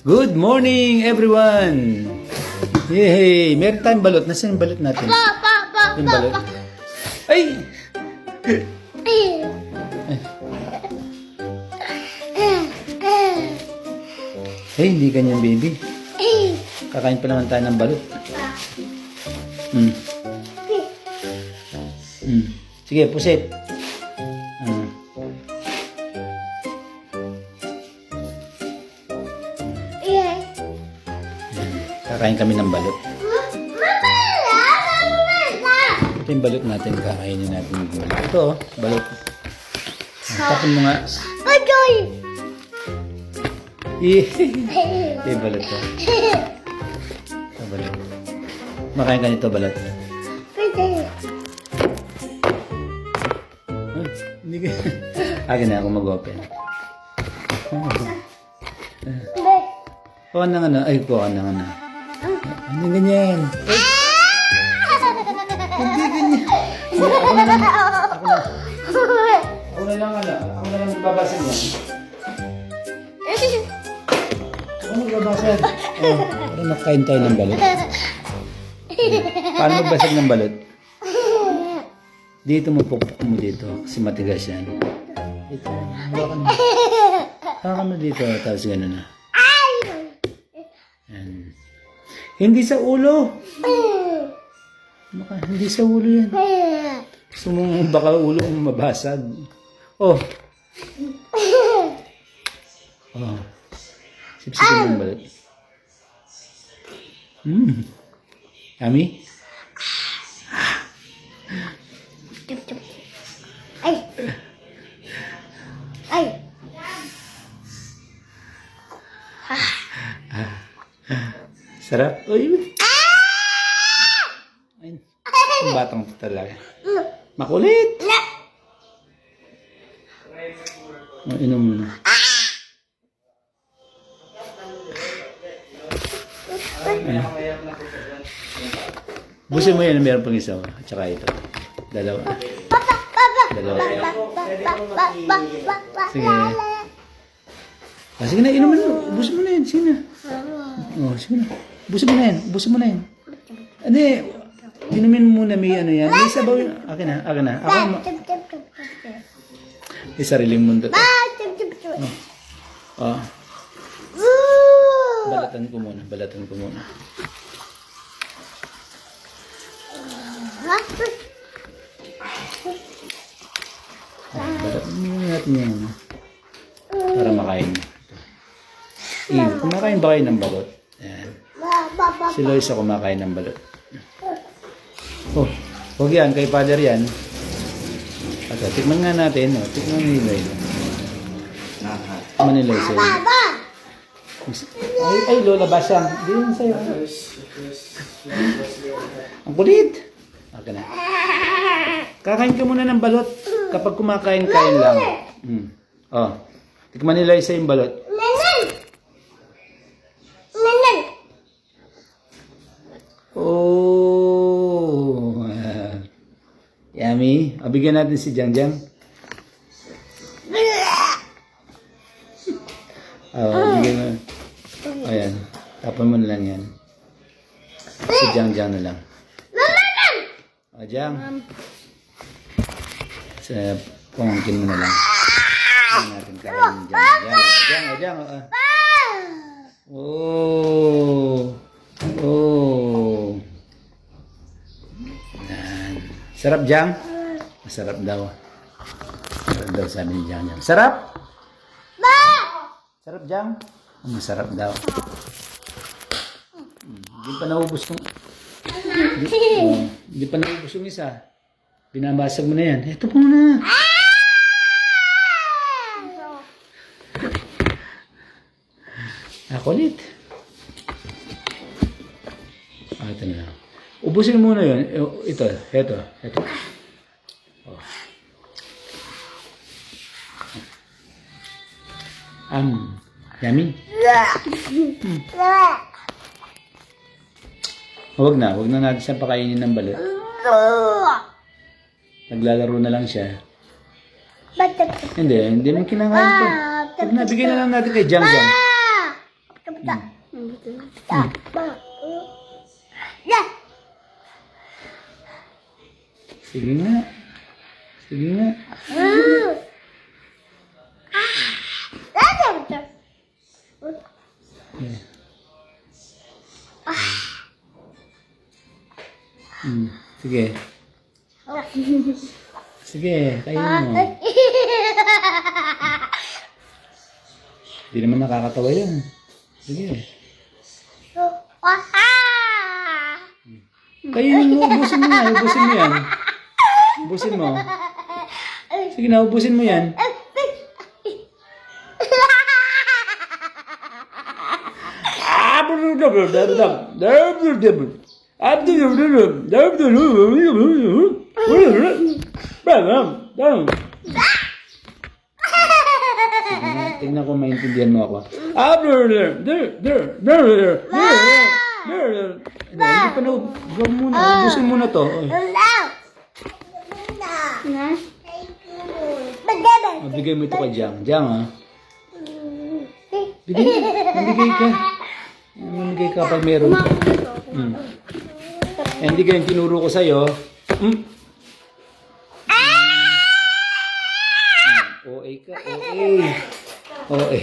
Good morning, everyone! Yay! Meron tayong balot. Nasaan yung balot natin? Yung balot. Ay! Ay, hindi ganyan, baby. Kakain pa naman tayo ng balot. Sige, pusit. Kakain kami ng balot. Ito yung balot natin. Kakainin natin yung balot. Ito, balot. Tapon mo nga. Ito yung balot ko. Ito balot. Makain ka nito balot. Hindi ka. Akin na ako mag-open. Kuha na nga na. Ay, kuha na nga na. Hindi ganyan. Hindi ganyan. Ako na lang. Ako na lang. Ako na lang magbabasag yan. Ako magbabasag. Para makain tayo ng balot. Paano magbasag ng balot? Dito mo pukpuk mo dito. Kasi matigas yan. Dito. Hawakan mo dito. Tapos gano'n na. Yan. Hindi sa ulo. Hindi sa ulo yan. Gusto mong baka ulo mong mabasag. Oh. Oh. Sipsipin mo balot. Yummy? Sarap. Uy. Ay, ang batang ito talaga. Makulit. Inom mo na. Busin mo yan, meron pang isa. At saka ito. Dalawa. Sige. Sige na, inumin mo. Busin mo na yan. Sige na. Oh, sige na. Busin mo na yan. Busin mo na yan. Ano inumin mo muna may ano yan. May sabaw yun. Akin na. Ako mo. May sariling mundo. Oh. Balatan ko muna. Balatan mo natin yan. Para makain. Kumakain ba kayo ng balot? Ayan. Si Loisa kumakain ng balot. Oh, huwag yan. Kay Father yan. At tikman nga natin. Oh, tikman ni Loisa. Tikman ni Loisa. Ay, Lola Basang. Hindi yun sa'yo. Ang kulit. Okay na. Kakain ka muna ng balot. Kapag kumakain, kain lang. Oh, tikman ni Loisa yung balot. Oh. Yummy. Bigyan natin si Jangjang. Bigyan mo. Ayan. Tapon mo na lang yan. Si Jangjang na lang. Jang. Sa pangangkin mo na lang. Hindi natin kain Jang. Jang. Oh. Sarap, Jang? Masarap daw. Sarap daw, sabi ni Jang. Sarap? Sarap, Jang? Masarap daw. Hindi pa naubos yung... Hindi pa naubos yung isa. Binabasag mo na yan. Ito po na. Kulit. Ito na. Ubusin muna yun. Ito. Oh. Yummy? Huwag na natin siya pakainin ng balot. Naglalaro na lang siya. Hindi mo kinakain to. Huwag na, bigyan na lang natin kay Jang Jang. Sige nga. Sige nga. Yeah. Sige. Sige, kayo mo. Hindi naman nakakatawa yun. Sige. Kayo mo, ubusin mo yan. Ubusin mo yan. Ubusin mo. Sige na, ubusin mo yan. Tingnan ko maintindihan mo ako. Hindi pa na, gawin muna. Ubusin muna to. Bigay mo ito kay Jang. Jang, ha? Bigay ka. Mamigay ka pag meron. Hindi ka yung tinuro ko sa'yo. OA ka. OA.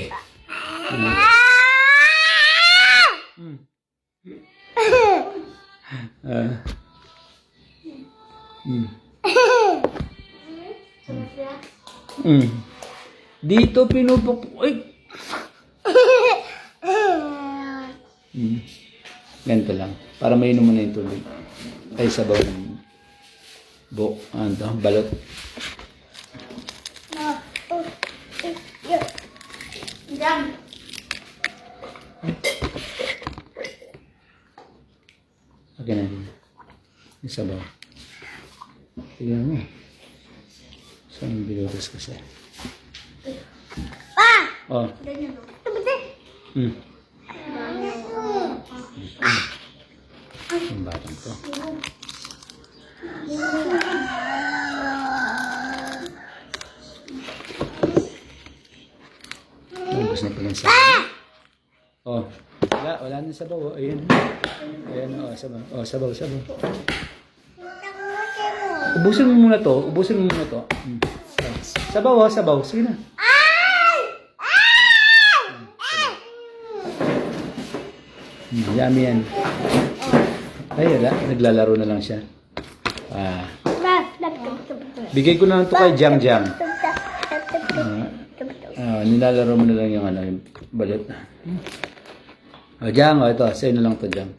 Dito pinupok... Ay! Ganito lang. Para mainom mo na yung tubig. Ay, sabaw ng ano to? Balot. Okay na din. Yung sabaw. Tignan mo. Saan bilutas kasi? Oh. Ang batang to. Ubus na pala yung sabaw. Oh. Wala na sabaw. Oh. Ayan. Ayan. Oh, sabaw. Oh, sabaw. Ubusin mo muna to. Sabaw, sabaw. Sige na. Yummy yan. Ay, wala. Naglalaro na lang siya. Bigay ko na lang ito kay Jang. Nilalaro mo na lang yung yung balot. Jang, ito. Sa'yo na lang to, Jang.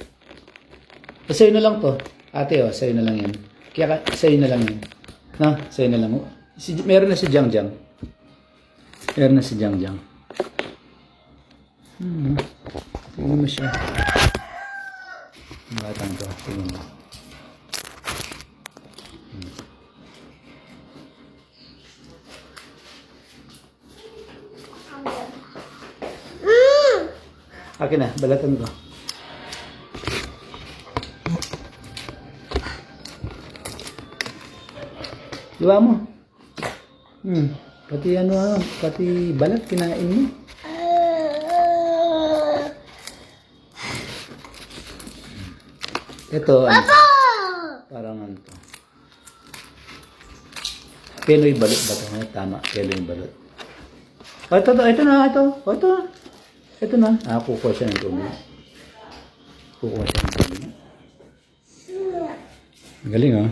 Sa'yo na lang to. Ate, sa'yo na lang yan. Kaya sa'yo na lang yan. No, sa'yo na lang. Meron na si Jang. Meron na si Jang. Tingnan mo siya. Ang batang to. Tingnan mo. Akin na, balatan ko. Diba mo? Pati balat kinain mo. Ito, parang ano to. Pinoy balot ba ito? Tama, Pinoy balot. Ito na. Kukuha siya ng tubig. Galing, oh.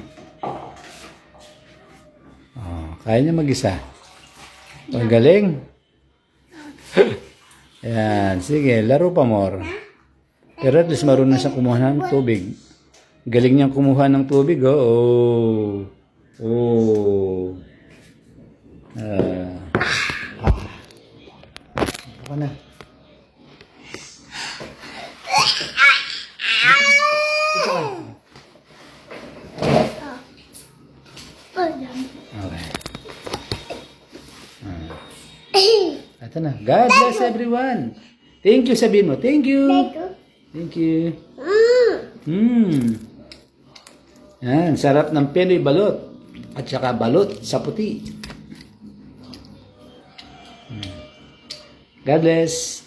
Kaya niya mag-isa. Ang galing. Yan, sige, laro pa more. Pero at least marunong siyang kumuha ng tubig. Galing niyang kumuha ng tubig, oh. Ako na. Ito na. God bless everyone. Thank you, sabihin mo. Thank you. Yan, sarap ng Pinoy balot. At saka balot sa puti. God bless.